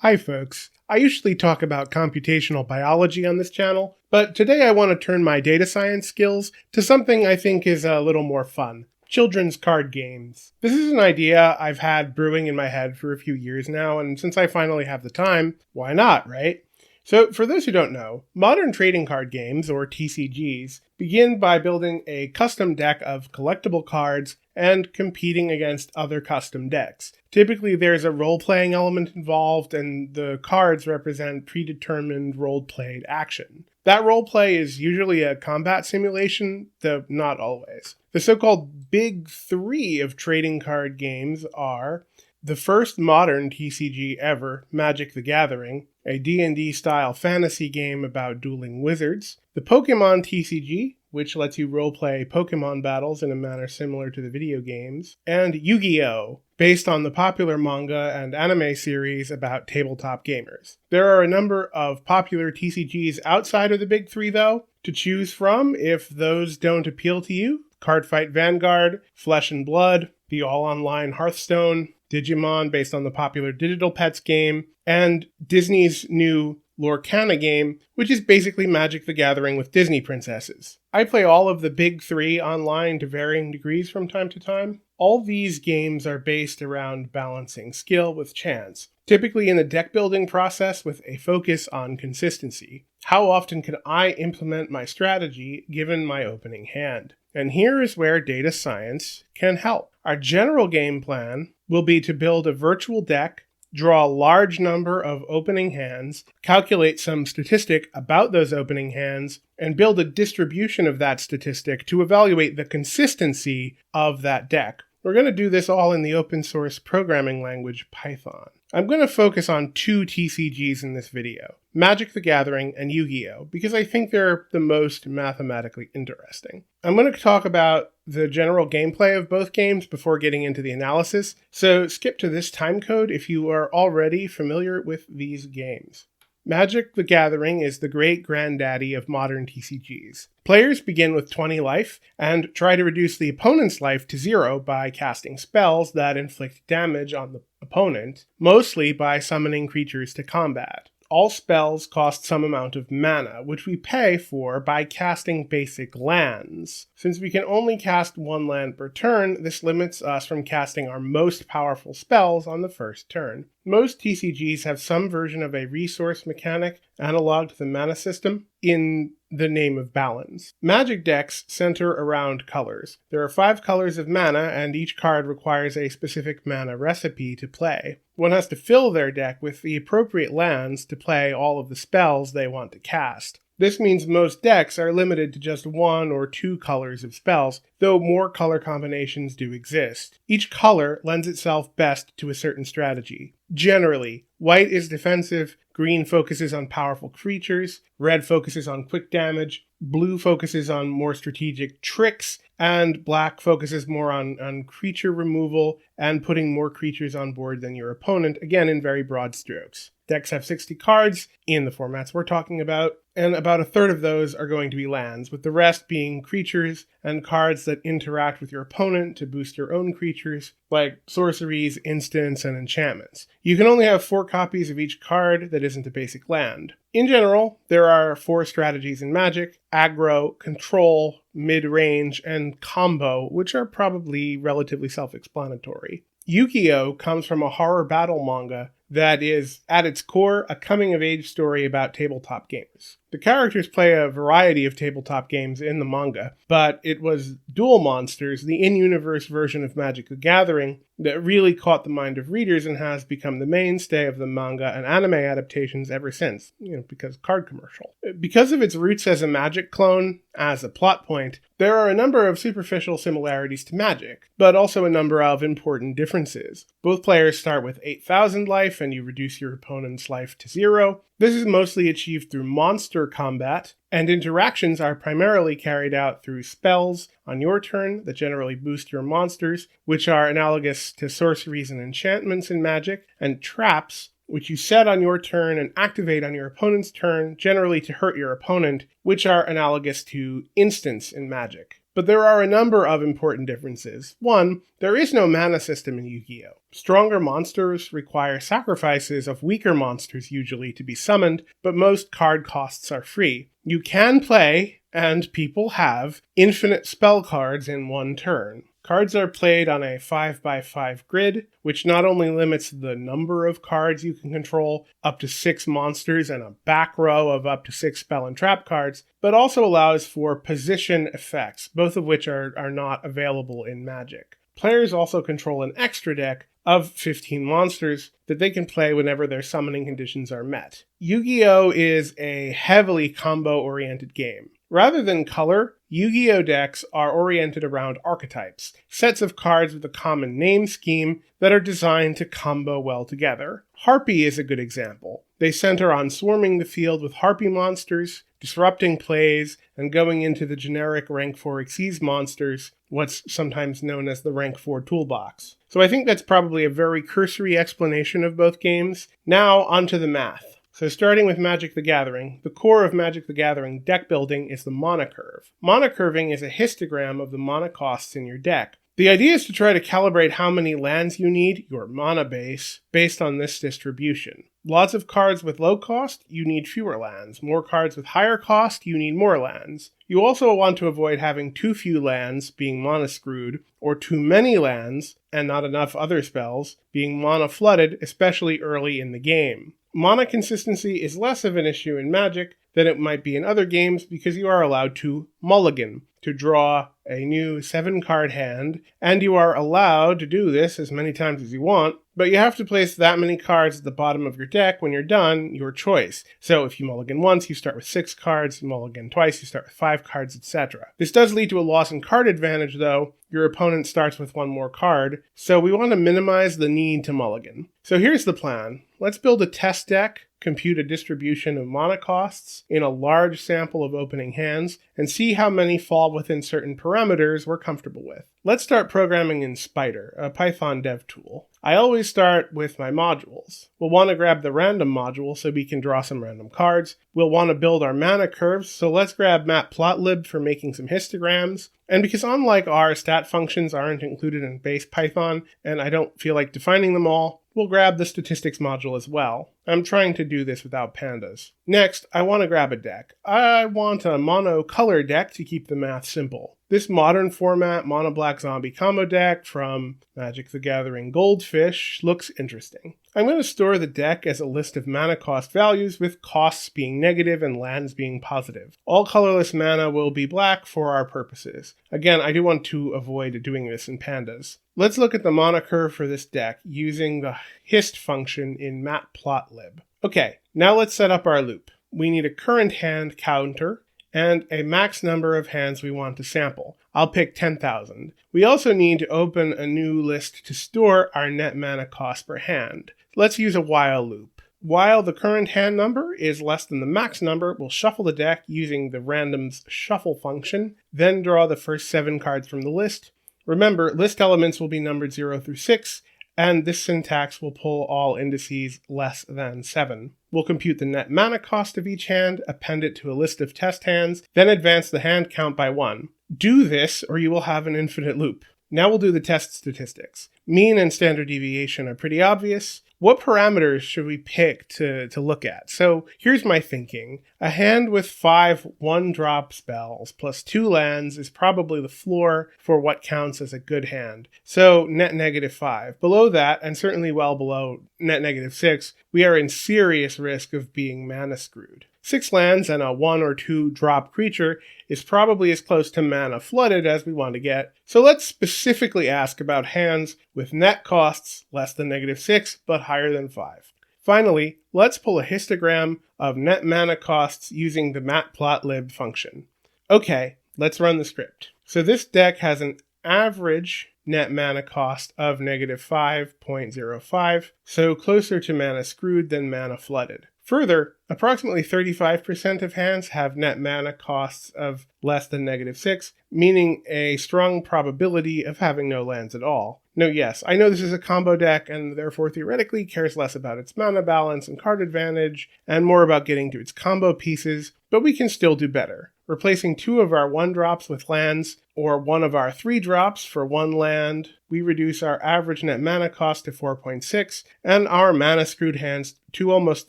Hi folks, I usually talk about computational biology on this channel, but today I want to turn my data science skills to something I think is a little more fun. Children's card games. This is an idea I've had brewing in my head for a few years now, and since I finally have the time, why not, right? So for those who don't know, modern trading card games, or TCGs, begin by building a custom deck of collectible cards and competing against other custom decks. Typically there's a role-playing element involved, and the cards represent predetermined role-played action. That role-play is usually a combat simulation, though not always. The so-called Big Three of trading card games are the first modern TCG ever, Magic the Gathering, a D&D style fantasy game about dueling wizards, the Pokemon TCG, which lets you roleplay Pokemon battles in a manner similar to the video games, and Yu-Gi-Oh!, based on the popular manga and anime series about tabletop gamers. There are a number of popular TCGs outside of the Big Three, though, to choose from if those don't appeal to you. Cardfight Vanguard, Flesh and Blood, the all-online Hearthstone, Digimon, based on the popular Digital Pets game, and Disney's new Lorcana game, which is basically Magic the Gathering with Disney princesses. I play all of the Big Three online to varying degrees from time to time. All these games are based around balancing skill with chance, typically in the deck building process with a focus on consistency. How often can I implement my strategy given my opening hand? And here is where data science can help. Our general game plan will be to build a virtual deck, draw a large number of opening hands, calculate some statistic about those opening hands, and build a distribution of that statistic to evaluate the consistency of that deck. We're going to do this all in the open source programming language Python. I'm going to focus on two TCGs in this video, Magic the Gathering and Yu-Gi-Oh!, because I think they're the most mathematically interesting. I'm going to talk about the general gameplay of both games before getting into the analysis, so skip to this timecode if you are already familiar with these games. Magic the Gathering is the great-granddaddy of modern TCGs. Players begin with 20 life and try to reduce the opponent's life to 0 by casting spells that inflict damage on the opponent, mostly by summoning creatures to combat. All spells cost some amount of mana, which we pay for by casting basic lands. Since we can only cast one land per turn, this limits us from casting our most powerful spells on the first turn. Most TCGs have some version of a resource mechanic analog to the mana system in the name of balance. Magic decks center around colors. There are 5 colors of mana, and each card requires a specific mana recipe to play. One has to fill their deck with the appropriate lands to play all of the spells they want to cast. This means most decks are limited to just 1 or 2 colors of spells, though more color combinations do exist. Each color lends itself best to a certain strategy. Generally, white is defensive, green focuses on powerful creatures, red focuses on quick damage, blue focuses on more strategic tricks, and black focuses more on creature removal and putting more creatures on board than your opponent, again in very broad strokes. Decks have 60 cards in the formats we're talking about, and about a third of those are going to be lands, with the rest being creatures and cards that interact with your opponent to boost your own creatures, like sorceries, instants, and enchantments. You can only have 4 copies of each card that isn't a basic land. In general, there are 4 strategies in Magic: aggro, control, mid-range, and combo, which are probably relatively self-explanatory. Yu-Gi-Oh! Comes from a horror battle manga that is, at its core, a coming-of-age story about tabletop gamers. The characters play a variety of tabletop games in the manga, but it was Duel Monsters, the in-universe version of Magic the Gathering, that really caught the mind of readers and has become the mainstay of the manga and anime adaptations ever since, because card commercial. Because of its roots as a Magic clone, as a plot point, there are a number of superficial similarities to Magic, but also a number of important differences. Both players start with 8,000 life, and you reduce your opponent's life to 0. This is mostly achieved through monster combat, and interactions are primarily carried out through spells on your turn that generally boost your monsters, which are analogous to sorceries and enchantments in Magic, and traps, which you set on your turn and activate on your opponent's turn, generally to hurt your opponent, which are analogous to instants in Magic. But there are a number of important differences. One, there is no mana system in Yu-Gi-Oh! Stronger monsters require sacrifices of weaker monsters usually to be summoned, but most card costs are free. You can play, and people have, infinite spell cards in one turn. Cards are played on a 5x5 grid, which not only limits the number of cards you can control up to 6 monsters and a back row of up to 6 spell and trap cards, but also allows for position effects, both of which are not available in Magic. Players also control an extra deck of 15 monsters that they can play whenever their summoning conditions are met. Yu-Gi-Oh! Is a heavily combo-oriented game. Rather than color, Yu-Gi-Oh! Decks are oriented around archetypes, sets of cards with a common name scheme that are designed to combo well together. Harpy is a good example. They center on swarming the field with Harpy monsters, disrupting plays, and going into the generic rank 4 Xyz monsters, what's sometimes known as the rank 4 toolbox. So I think that's probably a very cursory explanation of both games. Now onto the math. So starting with Magic the Gathering, the core of Magic the Gathering deck building is the mana curve. Mana curving is a histogram of the mana costs in your deck. The idea is to try to calibrate how many lands you need, your mana base, based on this distribution. Lots of cards with low cost, you need fewer lands. More cards with higher cost, you need more lands. You also want to avoid having too few lands, being mana screwed, or too many lands, and not enough other spells, being mana flooded, especially early in the game. Mana consistency is less of an issue in Magic than it might be in other games because you are allowed to mulligan, to draw a new 7-card hand, and you are allowed to do this as many times as you want, but you have to place that many cards at the bottom of your deck when you're done, your choice. So if you mulligan once, you start with 6 cards, you mulligan twice, you start with 5 cards, etc. This does lead to a loss in card advantage though. Your opponent starts with 1 more card, so we want to minimize the need to mulligan. So here's the plan. Let's build a test deck, compute a distribution of mana costs in a large sample of opening hands, and see how many fall within certain parameters we're comfortable with. Let's start programming in Spider, a Python dev tool. I always start with my modules. We'll want to grab the random module so we can draw some random cards. We'll want to build our mana curves, so let's grab matplotlib for making some histograms. And because unlike R, stat functions aren't included in base Python, and I don't feel like defining them all, we'll grab the statistics module as well. I'm trying to do this without pandas. Next, I want to grab a deck. I want a mono-color deck to keep the math simple. This modern format mono-black zombie combo deck from Magic the Gathering Goldfish looks interesting. I'm going to store the deck as a list of mana cost values with costs being negative and lands being positive. All colorless mana will be black for our purposes. Again, I do want to avoid doing this in pandas. Let's look at the mana curve for this deck using the hist function in matplotlib. Okay, now let's set up our loop. We need a current hand counter and a max number of hands we want to sample. I'll pick 10,000. We also need to open a new list to store our net mana cost per hand. Let's use a while loop. While the current hand number is less than the max number, we'll shuffle the deck using the random's shuffle function, then draw the first 7 cards from the list. Remember, list elements will be numbered 0 through 6, and this syntax will pull all indices less than 7. We'll compute the net mana cost of each hand, append it to a list of test hands, then advance the hand count by 1. Do this, or you will have an infinite loop. Now we'll do the test statistics. Mean and standard deviation are pretty obvious. What parameters should we pick to look at? So here's my thinking. A hand with 5 1-drop spells plus 2 lands is probably the floor for what counts as a good hand. So net -5. Below that, and certainly well below net -6, we are in serious risk of being mana screwed. 6 lands and a 1 or 2 drop creature is probably as close to mana flooded as we want to get. So let's specifically ask about hands with net costs less than -6 but higher than 5. Finally, let's pull a histogram of net mana costs using the matplotlib function. Okay, let's run the script. So this deck has an average net mana cost of -5.05, so closer to mana screwed than mana flooded. Further, approximately 35% of hands have net mana costs of less than -6, meaning a strong probability of having no lands at all. No, yes, I know this is a combo deck and therefore theoretically cares less about its mana balance and card advantage and more about getting to its combo pieces, but we can still do better. replacing 2 of our 1-drops with lands, or 1 of our 3-drops for 1 land. We reduce our average net mana cost to 4.6, and our mana screwed hands to almost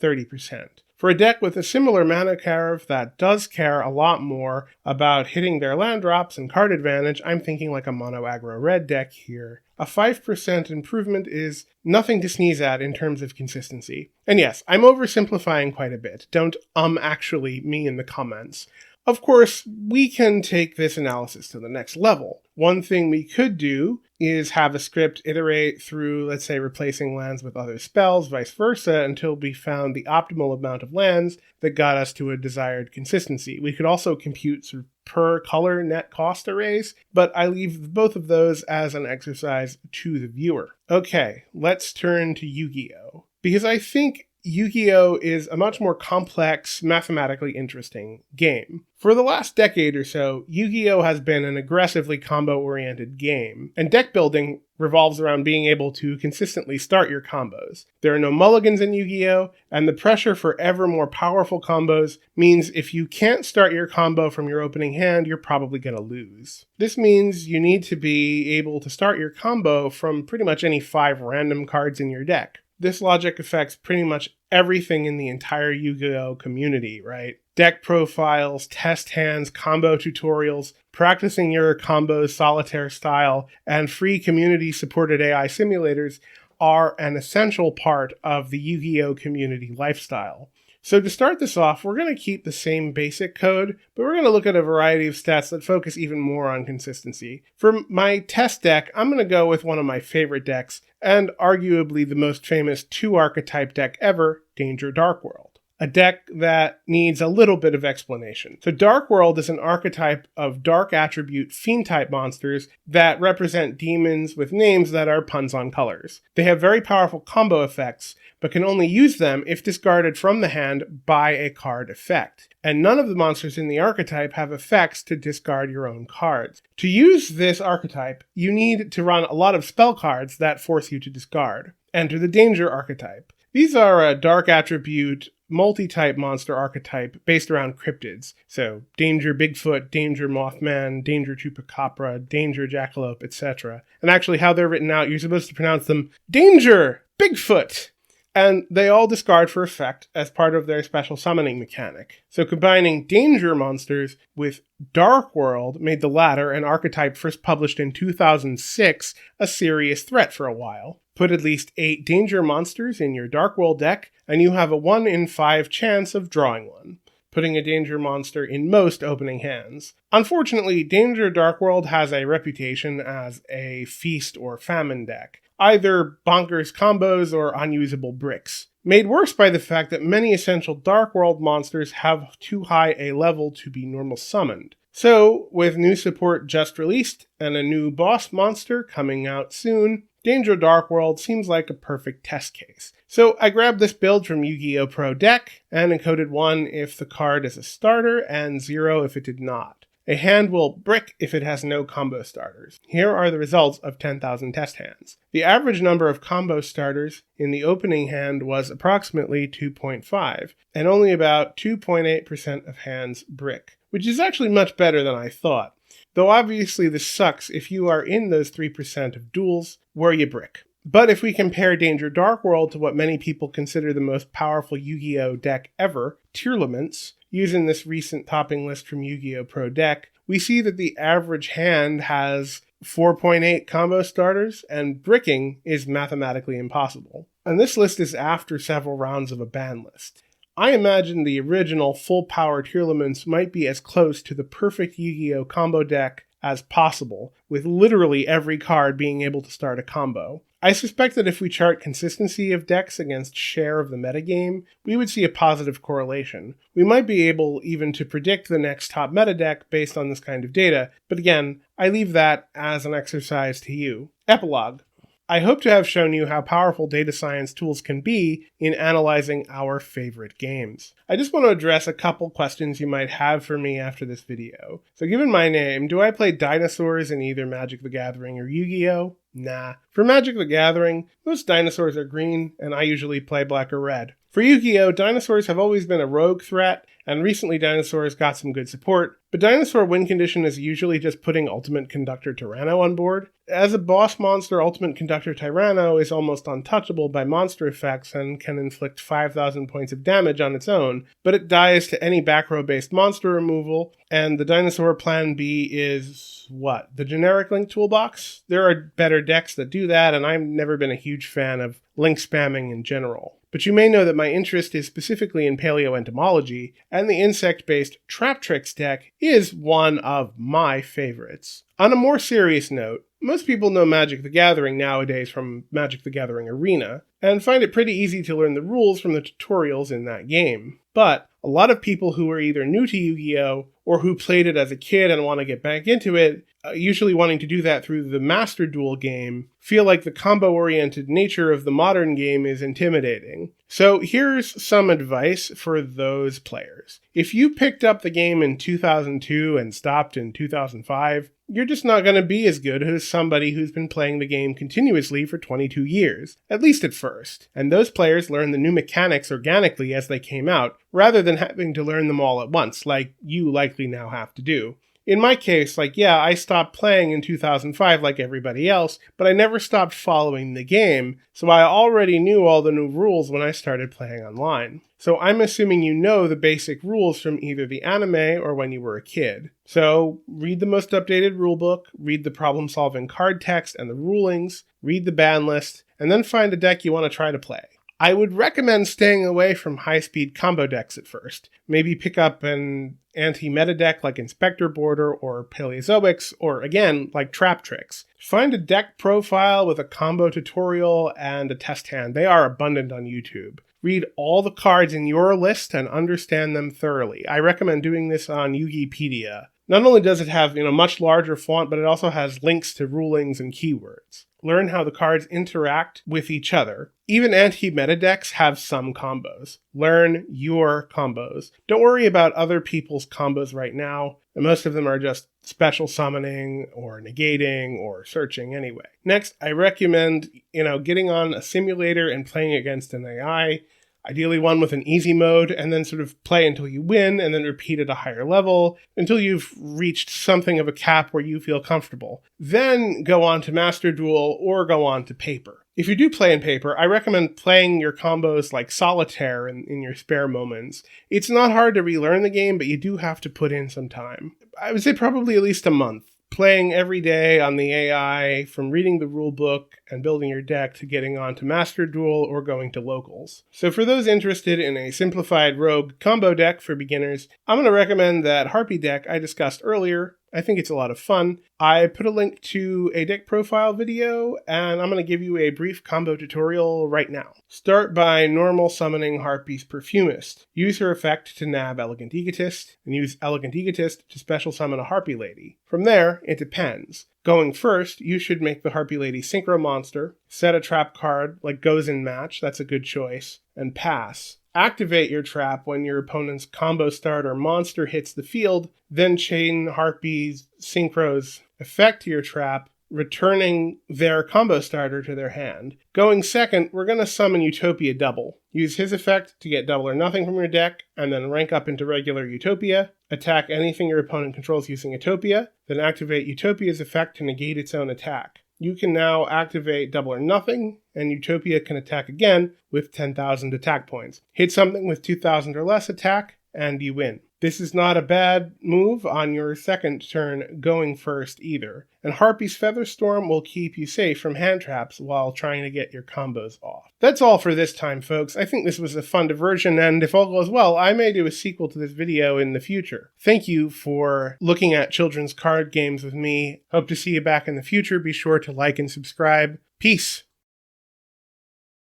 30%. For a deck with a similar mana curve that does care a lot more about hitting their land drops and card advantage, I'm thinking like a mono aggro red deck here. A 5% improvement is nothing to sneeze at in terms of consistency. And yes, I'm oversimplifying quite a bit. Don't actually me in the comments. Of course, we can take this analysis to the next level. One thing we could do is have a script iterate through, let's say, replacing lands with other spells, vice versa, until we found the optimal amount of lands that got us to a desired consistency. We could also compute sort of per color net cost arrays, but I leave both of those as an exercise to the viewer. Okay, let's turn to Yu-Gi-Oh! Because I think Yu-Gi-Oh! Is a much more complex, mathematically interesting game. For the last decade or so, Yu-Gi-Oh! Has been an aggressively combo-oriented game, and deck building revolves around being able to consistently start your combos. There are no mulligans in Yu-Gi-Oh!, and the pressure for ever more powerful combos means if you can't start your combo from your opening hand, you're probably going to lose. This means you need to be able to start your combo from pretty much any 5 random cards in your deck. This logic affects pretty much everything in the entire Yu-Gi-Oh! Community, right? Deck profiles, test hands, combo tutorials, practicing your combos solitaire style, and free community-supported AI simulators are an essential part of the Yu-Gi-Oh! Community lifestyle. So to start this off, we're going to keep the same basic code, but we're going to look at a variety of stats that focus even more on consistency. For my test deck, I'm going to go with one of my favorite decks, and arguably the most famous 2-archetype deck ever, Danger Dark World. A deck that needs a little bit of explanation. So Dark World is an archetype of dark attribute fiend-type monsters that represent demons with names that are puns on colors. They have very powerful combo effects, but can only use them if discarded from the hand by a card effect. And none of the monsters in the archetype have effects to discard your own cards. To use this archetype, you need to run a lot of spell cards that force you to discard. Enter the Danger archetype. These are a dark attribute multi-type monster archetype based around cryptids. So Danger Bigfoot, Danger Mothman, Danger Chupacabra, Danger Jackalope, etc. And actually how they're written out, you're supposed to pronounce them Danger Bigfoot! And they all discard for effect as part of their special summoning mechanic. So combining Danger monsters with Dark World made the latter, an archetype first published in 2006, a serious threat for a while. Put at least 8 Danger monsters in your Dark World deck, and you have a 1 in 5 chance of drawing one, putting a Danger monster in most opening hands. Unfortunately, Danger Dark World has a reputation as a feast or famine deck, either bonkers combos or unusable bricks, made worse by the fact that many essential Dark World monsters have too high a level to be normal summoned. So, with new support just released and a new boss monster coming out soon, Danger Dark World seems like a perfect test case. So I grabbed this build from Yu-Gi-Oh! Pro Deck and encoded 1 if the card is a starter and 0 if it did not. A hand will brick if it has no combo starters. Here are the results of 10,000 test hands. The average number of combo starters in the opening hand was approximately 2.5, and only about 2.8% of hands brick, which is actually much better than I thought. Though obviously this sucks if you are in those 3% of duels where you brick. But if we compare Danger Dark World to what many people consider the most powerful Yu-Gi-Oh! Deck ever, Tearlaments, using this recent topping list from Yu-Gi-Oh! Pro Deck, we see that the average hand has 4.8 combo starters, and bricking is mathematically impossible. And this list is after several rounds of a ban list. I imagine the original full-power Tearlaments might be as close to the perfect Yu-Gi-Oh! Combo deck as possible, with literally every card being able to start a combo. I suspect that if we chart consistency of decks against share of the metagame, we would see a positive correlation. We might be able even to predict the next top meta deck based on this kind of data, but again, I leave that as an exercise to you. Epilogue. I hope to have shown you how powerful data science tools can be in analyzing our favorite games. I just want to address a couple questions you might have for me after this video. So given my name, do I play dinosaurs in either Magic the Gathering or Yu-Gi-Oh? Nah. For Magic the Gathering, most dinosaurs are green, and I usually play black or red. For Yu-Gi-Oh!, dinosaurs have always been a rogue threat, and recently dinosaurs got some good support, but dinosaur win condition is usually just putting Ultimate Conductor Tyranno on board. As a boss monster, Ultimate Conductor Tyranno is almost untouchable by monster effects and can inflict 5,000 points of damage on its own, but it dies to any back row based monster removal, and the dinosaur plan B is what? The generic Link toolbox? There are better decks that do that, and I've never been a huge fan of Link spamming in general. But you may know that my interest is specifically in paleoentomology, and the insect-based Trap Tricks deck is one of my favorites. On a more serious note, most people know Magic the Gathering nowadays from Magic the Gathering Arena, and find it pretty easy to learn the rules from the tutorials in that game. But a lot of people who are either new to Yu-Gi-Oh! Or who played it as a kid and want to get back into it, usually wanting to do that through the MasterDuel game, feel like the combo-oriented nature of the modern game is intimidating. So here's some advice for those players. If you picked up the game in 2002 and stopped in 2005, you're just not going to be as good as somebody who's been playing the game continuously for 22 years, at least at first. And those players learn the new mechanics organically as they came out, rather than having to learn them all at once, like you likely now have to do. In my case, I stopped playing in 2005 like everybody else, but I never stopped following the game, so I already knew all the new rules when I started playing online. So I'm assuming you know the basic rules from either the anime or when you were a kid. So read the most updated rulebook, read the problem-solving card text and the rulings, read the ban list, and then find a deck you want to try to play. I would recommend staying away from high-speed combo decks at first. Maybe pick up an anti-meta deck like Inspector Border or Paleozoics, or again, like Trap Tricks. Find a deck profile with a combo tutorial and a test hand. They are abundant on YouTube. Read all the cards in your list and understand them thoroughly. I recommend doing this on Yugipedia. Not only does it have much larger font, but it also has links to rulings and keywords. Learn how the cards interact with each other. Even anti-meta decks have some combos. Learn your combos. Don't worry about other people's combos right now. Most of them are just special summoning or negating or searching anyway. Next, I recommend, getting on a simulator and playing against an AI. Ideally one with an easy mode, and then sort of play until you win, and then repeat at a higher level, until you've reached something of a cap where you feel comfortable. Then go on to MasterDuel, or go on to Paper. If you do play in Paper, I recommend playing your combos like Solitaire in your spare moments. It's not hard to relearn the game, but you do have to put in some time. I would say probably at least a month. Playing every day on the AI, from reading the rulebook and building your deck to getting on to MasterDuel or going to locals. So for those interested in a simplified rogue combo deck for beginners, I'm going to recommend that Harpy deck I discussed earlier. I think it's a lot of fun. I put a link to a deck profile video, and I'm going to give you a brief combo tutorial right now. Start by normal summoning Harpy's Perfumist. Use her effect to nab Elegant Egotist, and use Elegant Egotist to special summon a Harpy Lady. From there, it depends. Going first, you should make the Harpy Lady Synchro Monster, set a trap card like Goes in Match, that's a good choice, and pass. Activate your trap when your opponent's combo starter monster hits the field, then chain Harpy's Synchro's effect to your trap, returning their combo starter to their hand. Going second, we're going to summon Utopia Double. Use his effect to get double or nothing from your deck, and then rank up into regular Utopia. Attack anything your opponent controls using Utopia, then activate Utopia's effect to negate its own attack. You can now activate Double or Nothing, and Utopia can attack again with 10,000 attack points. Hit something with 2,000 or less attack, and you win. This is not a bad move on your second turn going first either. And Harpy's Featherstorm will keep you safe from hand traps while trying to get your combos off. That's all for this time, folks. I think this was a fun diversion, and if all goes well, I may do a sequel to this video in the future. Thank you for looking at children's card games with me. Hope to see you back in the future. Be sure to like and subscribe. Peace.